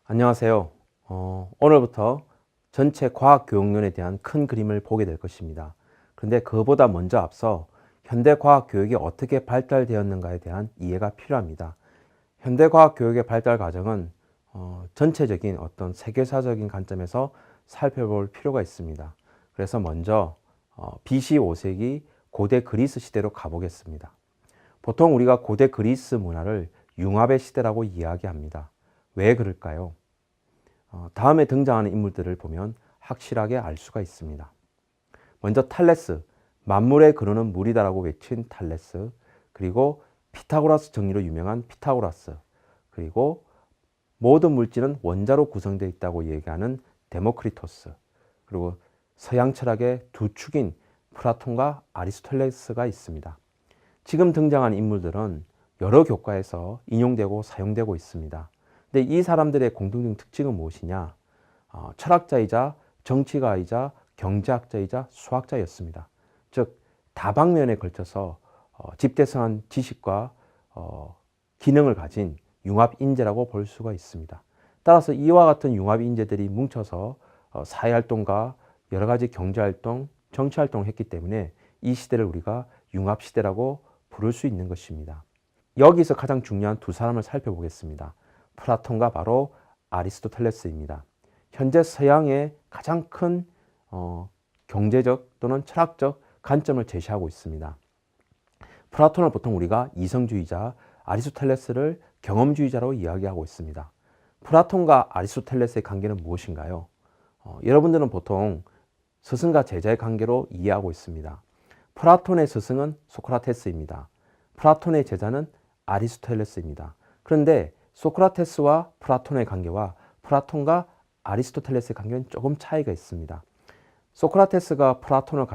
안녕하세요. 오늘부터 전체 과학교육론에 대한 큰 그림을 보게 될 것입니다. 그런데 그보다 먼저 앞서 현대 과학교육이 어떻게 발달되었는가에 대한 이해가 필요합니다. 현대 과학교육의 발달 과정은 전체적인 어떤 세계사적인 관점에서 살펴볼 필요가 있습니다. 그래서 먼저 BC 5세기 고대 그리스 시대로 가보겠습니다. 보통 우리가 고대 그리스 문화를 융합의 시대라고 이야기합니다. 왜 그럴까요? 다음에 등장하는 인물들을 보면 확실하게 알 수가 있습니다. 먼저 탈레스, 만물의 근원은 물이다라고 외친 탈레스, 그리고 피타고라스 정리로 유명한 피타고라스, 그리고 모든 물질은 원자로 구성되어 있다고 얘기하는 데모크리토스, 그리고 서양 철학의 두 축인 플라톤과 아리스토텔레스가 있습니다. 지금 등장한 인물들은 여러 교과에서 인용되고 사용되고 있습니다. 근데 이 사람들의 공통적 특징은 무엇이냐? 철학자이자 정치가이자 경제학자이자 수학자였습니다. 즉 다방면에 걸쳐서 집대성한 지식과 기능을 가진 융합인재라고 볼 수가 있습니다. 따라서 이와 같은 융합인재들이 뭉쳐서 사회활동과 여러 가지 경제활동, 정치활동을 했기 때문에 이 시대를 우리가 융합시대라고 부를 수 있는 것입니다. 여기서 가장 중요한 두 사람을 살펴보겠습니다. 플라톤과 바로 아리스토텔레스입니다. 현재 서양의 가장 큰 경제적 또는 철학적 관점을 제시하고 있습니다. 플라톤을 보통 우리가 이성주의자, 아리스토텔레스를 경험주의자로 이야기하고 있습니다. 플라톤과 아리스토텔레스의 관계는 무엇인가요? 여러분들은 보통 스승과 제자의 관계로 이해하고 있습니다. 플라톤의 스승은 소크라테스입니다. 플라톤의 제자는 아리스토텔레스입니다. 그런데 소크라테스와 플라톤의 관계와 플라톤과 아리스토텔레스의 관계는 조금 차이가 있습니다. 소크라테스가 플라톤을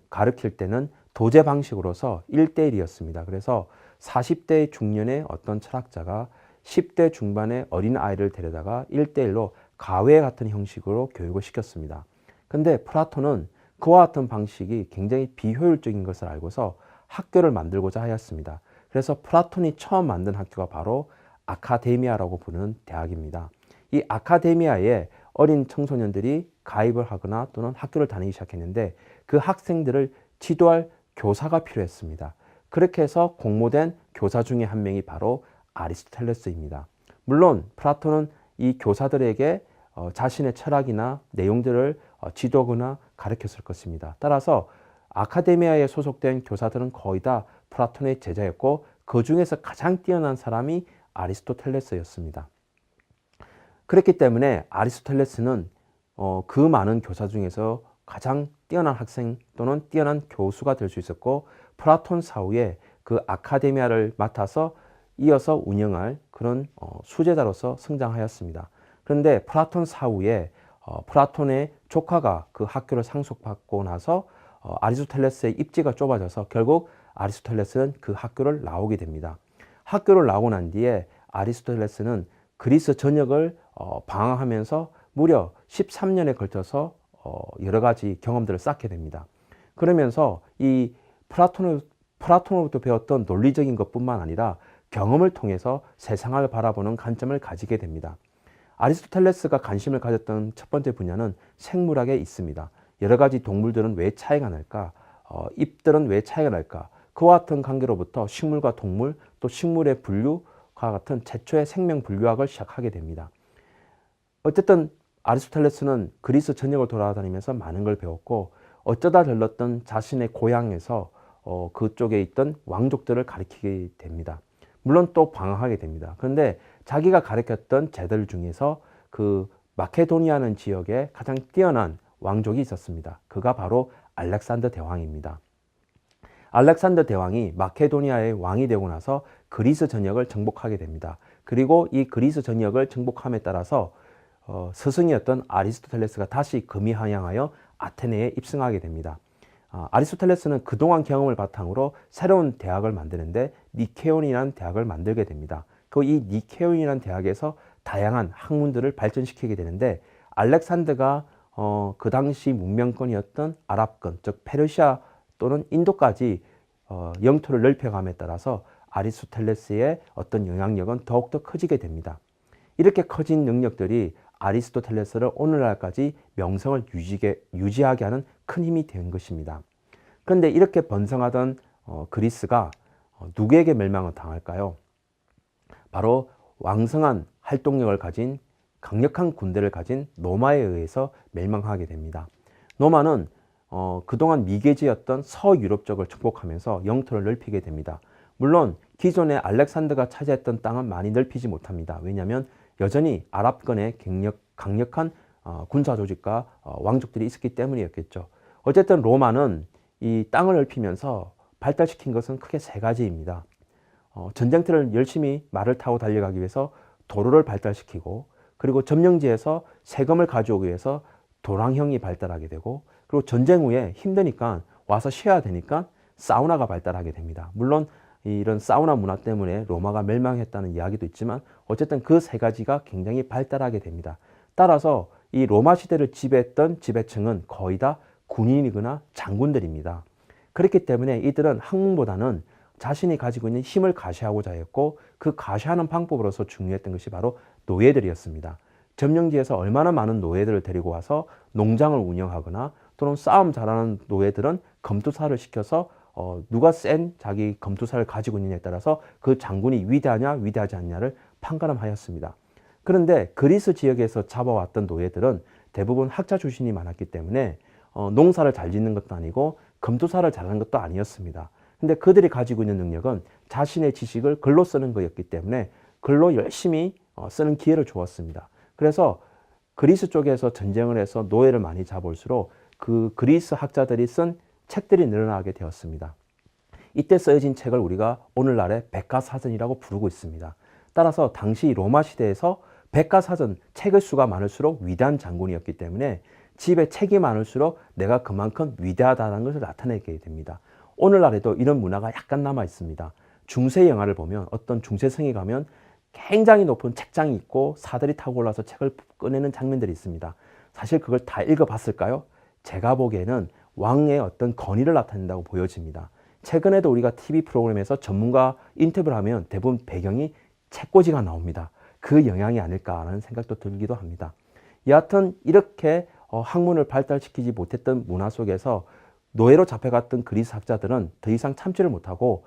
가르칠 때는 도제 방식으로서 1대1이었습니다. 그래서 40대 중년의 어떤 철학자가 10대 중반의 어린 아이를 데려다가 1대1로 가회 같은 형식으로 교육을 시켰습니다. 근데 플라톤은 그와 같은 방식이 굉장히 비효율적인 것을 알고서 학교를 만들고자 하였습니다. 그래서 플라톤이 처음 만든 학교가 바로 아카데미아라고 부르는 대학입니다. 이 아카데미아에 어린 청소년들이 가입을 하거나 또는 학교를 다니기 시작했는데 그 학생들을 지도할 교사가 필요했습니다. 그렇게 해서 공모된 교사 중에 한 명이 바로 아리스토텔레스입니다. 물론 플라톤은 이 교사들에게 자신의 철학이나 내용들을 지도하거나 가르쳤을 것입니다. 따라서 아카데미아에 소속된 교사들은 거의 다 플라톤의 제자였고 그 중에서 가장 뛰어난 사람이 아리스토텔레스였습니다. 그렇기 때문에 아리스토텔레스는 그 많은 교사 중에서 가장 뛰어난 학생 또는 뛰어난 교수가 될 수 있었고 플라톤 사후에 그 아카데미아를 맡아서 이어서 운영할 그런 수제자로서 성장하였습니다. 그런데 플라톤 사후에 플라톤의 조카가 그 학교를 상속받고 나서 아리스토텔레스의 입지가 좁아져서 결국 아리스토텔레스는 그 학교를 나오게 됩니다. 학교를 나오고 난 뒤에 아리스토텔레스는 그리스 전역을 방황하면서 무려 13년에 걸쳐서 여러 가지 경험들을 쌓게 됩니다. 그러면서 이 플라톤으로부터 배웠던 논리적인 것뿐만 아니라 경험을 통해서 세상을 바라보는 관점을 가지게 됩니다. 아리스토텔레스가 관심을 가졌던 첫 번째 분야는 생물학에 있습니다. 여러 가지 동물들은 왜 차이가 날까? 잎들은 왜 차이가 날까? 그와 같은 관계로부터 식물과 동물, 또 식물의 분류와 같은 최초의 생명 분류학을 시작하게 됩니다. 어쨌든 아리스토텔레스는 그리스 전역을 돌아다니면서 많은 걸 배웠고 어쩌다 들렀던 자신의 고향에서 그쪽에 있던 왕족들을 가르치게 됩니다. 물론 또 방황하게 됩니다. 그런데 자기가 가르쳤던 제들 중에서 그 마케도니아는 지역에 가장 뛰어난 왕족이 있었습니다. 그가 바로 알렉산더 대왕입니다. 알렉산더 대왕이 마케도니아의 왕이 되고 나서 그리스 전역을 정복하게 됩니다. 그리고 이 그리스 전역을 정복함에 따라서 스승이었던 아리스토텔레스가 다시 금이하향하여 아테네에 입성하게 됩니다. 아리스토텔레스는 그동안 경험을 바탕으로 새로운 대학을 만드는데 니케온이라는 대학을 만들게 됩니다. 그 이 니케온이라는 대학에서 다양한 학문들을 발전시키게 되는데 알렉산더가 그 당시 문명권이었던 아랍권, 즉 페르시아 또는 인도까지 영토를 넓혀감에 따라서 아리스토텔레스의 어떤 영향력은 더욱더 커지게 됩니다. 이렇게 커진 능력들이 아리스토텔레스를 오늘날까지 명성을 유지하게 하는 큰 힘이 된 것입니다. 그런데 이렇게 번성하던 그리스가 누구에게 멸망을 당할까요? 바로 왕성한 활동력을 가진 강력한 군대를 가진 로마에 의해서 멸망하게 됩니다. 로마는 그동안 미개지였던 서유럽 쪽을 축복하면서 영토를 넓히게 됩니다. 물론 기존에 알렉산더가 차지했던 땅은 많이 넓히지 못합니다. 왜냐하면 여전히 아랍권의 강력한 군사 조직과 왕족들이 있었기 때문이었겠죠. 어쨌든 로마는 이 땅을 넓히면서 발달시킨 것은 크게 세 가지입니다. 전쟁터를 열심히 말을 타고 달려가기 위해서 도로를 발달시키고, 그리고 점령지에서 세금을 가져오기 위해서 도랑형이 발달하게 되고, 그리고 전쟁 후에 힘드니까 와서 쉬어야 되니까 사우나가 발달하게 됩니다. 물론 이런 사우나 문화 때문에 로마가 멸망했다는 이야기도 있지만 어쨌든 그 세 가지가 굉장히 발달하게 됩니다. 따라서 이 로마 시대를 지배했던 지배층은 거의 다 군인이거나 장군들입니다. 그렇기 때문에 이들은 학문보다는 자신이 가지고 있는 힘을 가시하고자 했고, 그 가시하는 방법으로서 중요했던 것이 바로 노예들이었습니다. 점령지에서 얼마나 많은 노예들을 데리고 와서 농장을 운영하거나, 또는 싸움 잘하는 노예들은 검투사를 시켜서 누가 센 자기 검투사를 가지고 있느냐에 따라서 그 장군이 위대하냐 위대하지 않냐를 판가름하였습니다. 그런데 그리스 지역에서 잡아왔던 노예들은 대부분 학자 출신이 많았기 때문에 농사를 잘 짓는 것도 아니고 검투사를 잘하는 것도 아니었습니다. 근데 그들이 가지고 있는 능력은 자신의 지식을 글로 쓰는 거였기 때문에 글로 열심히 쓰는 기회를 주었습니다. 그래서 그리스 쪽에서 전쟁을 해서 노예를 많이 잡을수록 그 그리스 학자들이 쓴 책들이 늘어나게 되었습니다. 이때 쓰여진 책을 우리가 오늘날의 백과사전이라고 부르고 있습니다. 따라서 당시 로마 시대에서 백과사전, 책의 수가 많을수록 위대한 장군이었기 때문에 집에 책이 많을수록 내가 그만큼 위대하다는 것을 나타내게 됩니다. 오늘날에도 이런 문화가 약간 남아 있습니다. 중세 영화를 보면 어떤 중세성에 가면 굉장히 높은 책장이 있고 사들이 타고 올라서 책을 꺼내는 장면들이 있습니다. 사실 그걸 다 읽어봤을까요? 제가 보기에는 왕의 어떤 권위를 나타낸다고 보여집니다. 최근에도 우리가 TV 프로그램에서 전문가 인터뷰를 하면 대부분 배경이 책꽂이가 나옵니다. 그 영향이 아닐까라는 생각도 들기도 합니다. 여하튼 이렇게 학문을 발달시키지 못했던 문화 속에서 노예로 잡혀갔던 그리스 학자들은 더 이상 참지를 못하고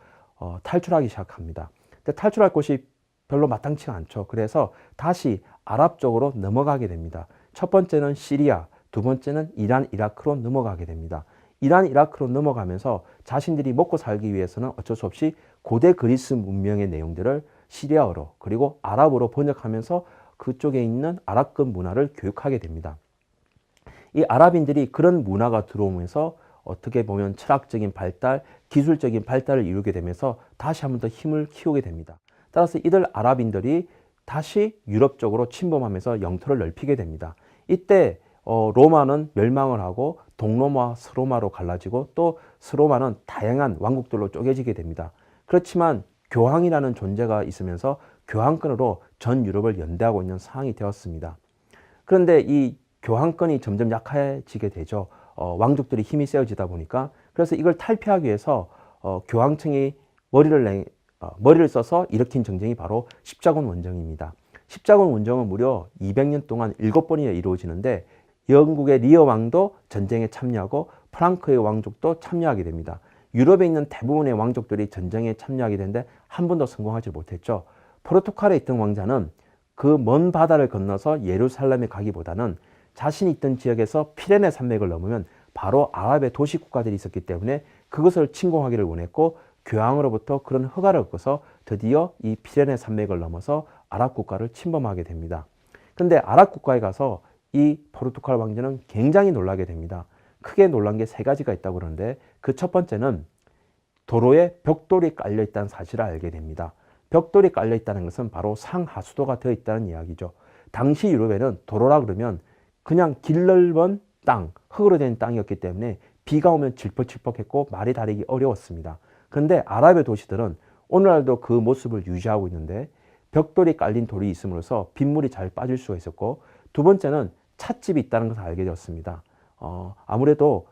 탈출하기 시작합니다. 근데 탈출할 곳이 별로 마땅치가 않죠. 그래서 다시 아랍 쪽으로 넘어가게 됩니다. 첫 번째는 시리아, 두 번째는 이란, 이라크로 넘어가게 됩니다. 이란, 이라크로 넘어가면서 자신들이 먹고 살기 위해서는 어쩔 수 없이 고대 그리스 문명의 내용들을 시리아어로 그리고 아랍어로 번역하면서 그쪽에 있는 아랍권 문화를 교육하게 됩니다. 이 아랍인들이 그런 문화가 들어오면서 어떻게 보면 철학적인 발달, 기술적인 발달을 이루게 되면서 다시 한 번 더 힘을 키우게 됩니다. 따라서 이들 아랍인들이 다시 유럽 쪽으로 침범하면서 영토를 넓히게 됩니다. 이때 로마는 멸망을 하고 동로마와 서로마로 갈라지고 또 서로마는 다양한 왕국들로 쪼개지게 됩니다. 그렇지만 교황이라는 존재가 있으면서 교황권으로 전 유럽을 연대하고 있는 상황이 되었습니다. 그런데 이 교황권이 점점 약해지게 되죠. 왕족들이 힘이 세어지다 보니까. 그래서 이걸 탈피하기 위해서 교황청이 머리를 써서 일으킨 정쟁이 바로 십자군 원정입니다. 십자군 원정은 무려 200년 동안 7번이나 이루어지는데 영국의 리어 왕도 전쟁에 참여하고 프랑크의 왕족도 참여하게 됩니다. 유럽에 있는 대부분의 왕족들이 전쟁에 참여하게 되는데 한 번도 성공하지 못했죠. 포르투갈에 있던 왕자는 그 먼 바다를 건너서 예루살렘에 가기보다는 자신이 있던 지역에서 피레네 산맥을 넘으면 바로 아랍의 도시 국가들이 있었기 때문에 그것을 침공하기를 원했고 교황으로부터 그런 허가를 얻고서 드디어 이 피레네 산맥을 넘어서 아랍 국가를 침범하게 됩니다. 그런데 아랍 국가에 가서 이 포르투갈 왕자는 굉장히 놀라게 됩니다. 크게 놀란 게 세 가지가 있다고 그러는데 그 첫 번째는 도로에 벽돌이 깔려 있다는 사실을 알게 됩니다. 벽돌이 깔려 있다는 것은 바로 상하수도가 되어 있다는 이야기죠. 당시 유럽에는 도로라 그러면 그냥 길 넓은 땅, 흙으로 된 땅이었기 때문에 비가 오면 질퍽질퍽했고 말이 다리기 어려웠습니다. 그런데 아랍의 도시들은 오늘날도 그 모습을 유지하고 있는데 벽돌이 깔린 돌이 있음으로써 빗물이 잘 빠질 수가 있었고, 두 번째는 찻집이 있다는 것을 알게 되었습니다. 아무래도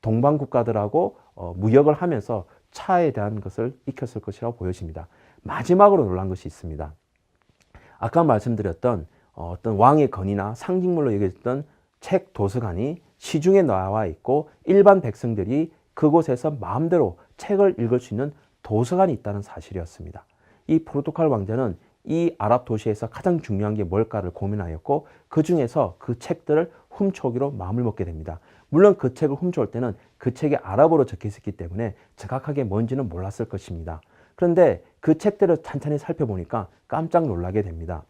동방 국가들하고 무역을 하면서 차에 대한 것을 익혔을 것이라고 보여집니다. 마지막으로 놀란 것이 있습니다. 아까 말씀드렸던 어떤 왕의 건의나 상징물로 여겨졌던 책 도서관이 시중에 나와 있고 일반 백성들이 그곳에서 마음대로 책을 읽을 수 있는 도서관이 있다는 사실이었습니다. 이 포르투갈 왕자는 이 아랍 도시에서 가장 중요한 게 뭘까를 고민하였고 그 중에서 그 책들을 훔쳐오기로 마음을 먹게 됩니다. 물론 그 책을 훔쳐올 때는 그 책이 아랍어로 적혀 있었기 때문에 정확하게 뭔지는 몰랐을 것입니다. 그런데 그 책들을 찬찬히 살펴보니까 깜짝 놀라게 됩니다.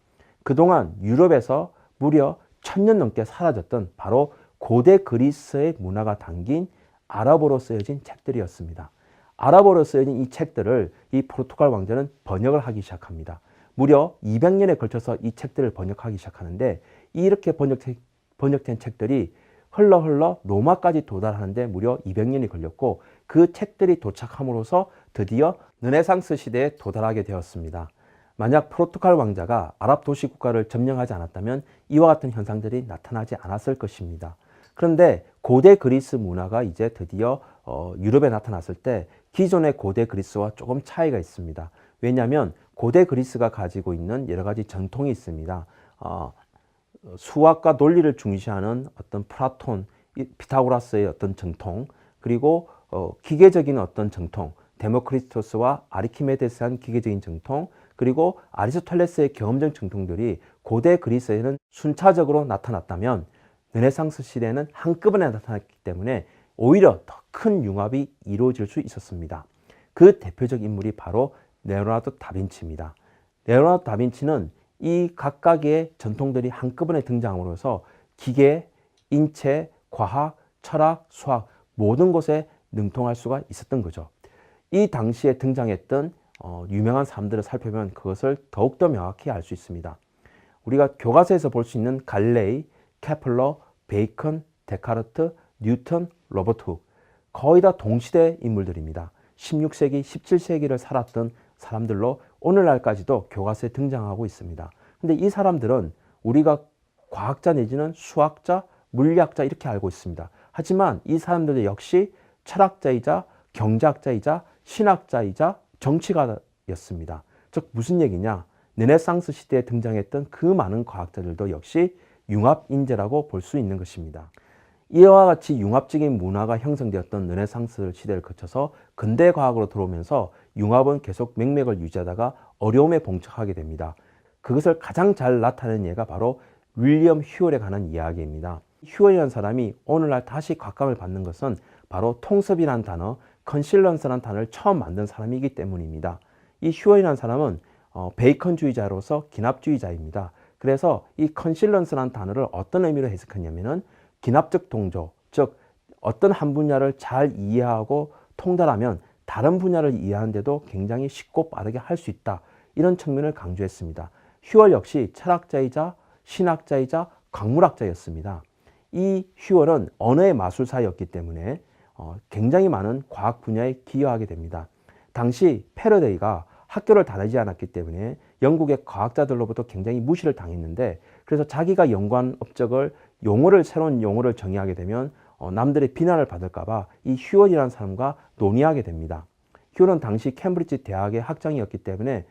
그동안 유럽에서 무려 1000년 넘게 사라졌던 바로 고대 그리스의 문화가 담긴 아랍어로 쓰여진 책들이었습니다. 아랍어로 쓰여진 이 책들을 이 포르투갈 왕자는 번역을 하기 시작합니다. 무려 200년에 걸쳐서 이 책들을 번역하기 시작하는데 이렇게 번역된 책들이 흘러 로마까지 도달하는데 무려 200년이 걸렸고 그 책들이 도착함으로써 드디어 르네상스 시대에 도달하게 되었습니다. 만약 포르투갈 왕자가 아랍 도시 국가를 점령하지 않았다면 이와 같은 현상들이 나타나지 않았을 것입니다. 그런데 고대 그리스 문화가 이제 드디어 유럽에 나타났을 때 기존의 고대 그리스와 조금 차이가 있습니다. 왜냐하면 고대 그리스가 가지고 있는 여러 가지 전통이 있습니다. 수학과 논리를 중시하는 어떤 플라톤, 피타고라스의 어떤 정통, 그리고 기계적인 어떤 정통, 데모크리토스와 아리키메데스한 기계적인 정통, 그리고 아리스토텔레스의 경험적 정통들이 고대 그리스에는 순차적으로 나타났다면 르네상스 시대에는 한꺼번에 나타났기 때문에 오히려 더 큰 융합이 이루어질 수 있었습니다. 그 대표적 인물이 바로 레오나르도 다빈치입니다. 레오나르도 다빈치는 이 각각의 전통들이 한꺼번에 등장함으로써 기계, 인체, 과학, 철학, 수학 모든 것에 능통할 수가 있었던 거죠. 이 당시에 등장했던 유명한 사람들을 살펴보면 그것을 더욱더 명확히 알 수 있습니다. 우리가 교과서에서 볼 수 있는 갈레이, 케플러, 베이컨, 데카르트, 뉴턴, 로버트 훅 거의 다 동시대 인물들입니다. 16세기, 17세기를 살았던 사람들로 오늘날까지도 교과서에 등장하고 있습니다. 근데 이 사람들은 우리가 과학자 내지는 수학자, 물리학자 이렇게 알고 있습니다. 하지만 이 사람들 역시 철학자이자 경제학자이자 신학자이자 정치가였습니다. 즉 무슨 얘기냐? 르네상스 시대에 등장했던 그 많은 과학자들도 역시 융합인재라고 볼 수 있는 것입니다. 이와 같이 융합적인 문화가 형성되었던 르네상스 시대를 거쳐서 근대 과학으로 들어오면서 융합은 계속 맥락을 유지하다가 어려움에 봉착하게 됩니다. 그것을 가장 잘 나타낸 예가 바로 윌리엄 휴얼에 관한 이야기입니다. 휴얼이라는 사람이 오늘날 다시 각광을 받는 것은 바로 통섭이라는 단어, 컨실런스라는 단어를 처음 만든 사람이기 때문입니다. 이 휴얼이라는 사람은 베이컨주의자로서 기납주의자입니다. 그래서 이 컨실런스라는 단어를 어떤 의미로 해석했냐면은 기납적 동조, 즉 어떤 한 분야를 잘 이해하고 통달하면 다른 분야를 이해하는데도 굉장히 쉽고 빠르게 할 수 있다. 이런 측면을 강조했습니다. 휴얼 역시 철학자이자 신학자이자 광물학자였습니다. 이 휴얼은 언어의 마술사였기 때문에 굉장히 많은 과학 분야에 기여하게 됩니다. 당시 패러데이가 학교를 다니지 않았기 때문에 영국의 과학자들로부터 굉장히 무시를 당했는데 그래서 자기가 연구한 업적을 새로운 용어를 정의하게 되면 남들의 비난을 받을까 봐 이 휴얼이라는 사람과 논의하게 됩니다. 휴얼은 당시 캠브리지 대학의 학장이었기 때문에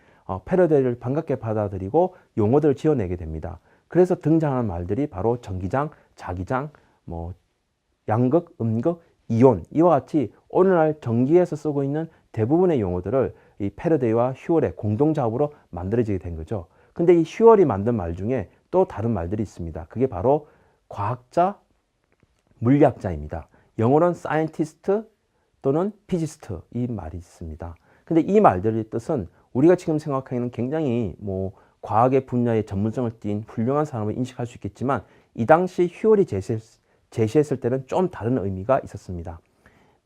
패러데이를 반갑게 받아들이고 용어들을 지어내게 됩니다. 그래서 등장하는 말들이 바로 전기장, 자기장, 양극, 음극, 이온 이와 같이 오늘날 전기에서 쓰고 있는 대부분의 용어들을 이 패러데이와 휴얼의 공동작업으로 만들어지게 된 거죠. 근데 이 휴얼이 만든 말 중에 또 다른 말들이 있습니다. 그게 바로 과학자, 물리학자입니다. 영어로는 scientist 또는 physicist 이 말이 있습니다. 근데 이 말들의 뜻은 우리가 지금 생각하기에는 굉장히 과학의 분야의 전문성을 띈 훌륭한 사람을 인식할 수 있겠지만 이 당시 휴얼이 제시했을 때는 좀 다른 의미가 있었습니다.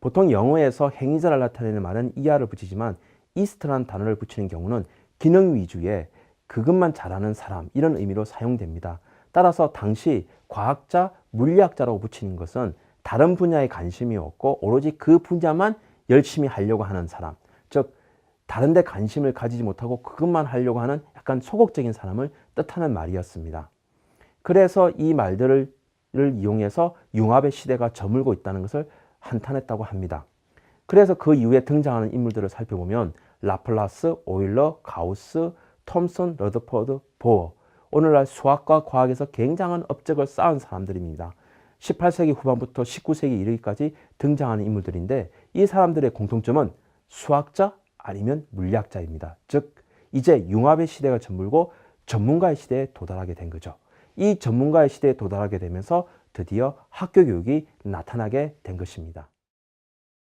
보통 영어에서 행위자를 나타내는 말은 이하를 붙이지만 이스트라는 단어를 붙이는 경우는 기능 위주의 그것만 잘하는 사람 이런 의미로 사용됩니다. 따라서 당시 과학자, 물리학자라고 붙이는 것은 다른 분야에 관심이 없고 오로지 그 분야만 열심히 하려고 하는 사람, 즉 다른 데 관심을 가지지 못하고 그것만 하려고 하는 약간 소극적인 사람을 뜻하는 말이었습니다. 그래서 이 말들을 이용해서 융합의 시대가 저물고 있다는 것을 한탄했다고 합니다. 그래서 그 이후에 등장하는 인물들을 살펴보면 라플라스, 오일러, 가우스, 톰슨, 러더포드, 보어, 오늘날 수학과 과학에서 굉장한 업적을 쌓은 사람들입니다. 18세기 후반부터 19세기 이르기까지 등장하는 인물들인데 이 사람들의 공통점은 수학자 아니면 물리학자입니다. 즉 이제 융합의 시대가 저물고 전문가의 시대에 도달하게 된 거죠. 이 전문가의 시대에 도달하게 되면서 드디어 학교 교육이 나타나게 된 것입니다.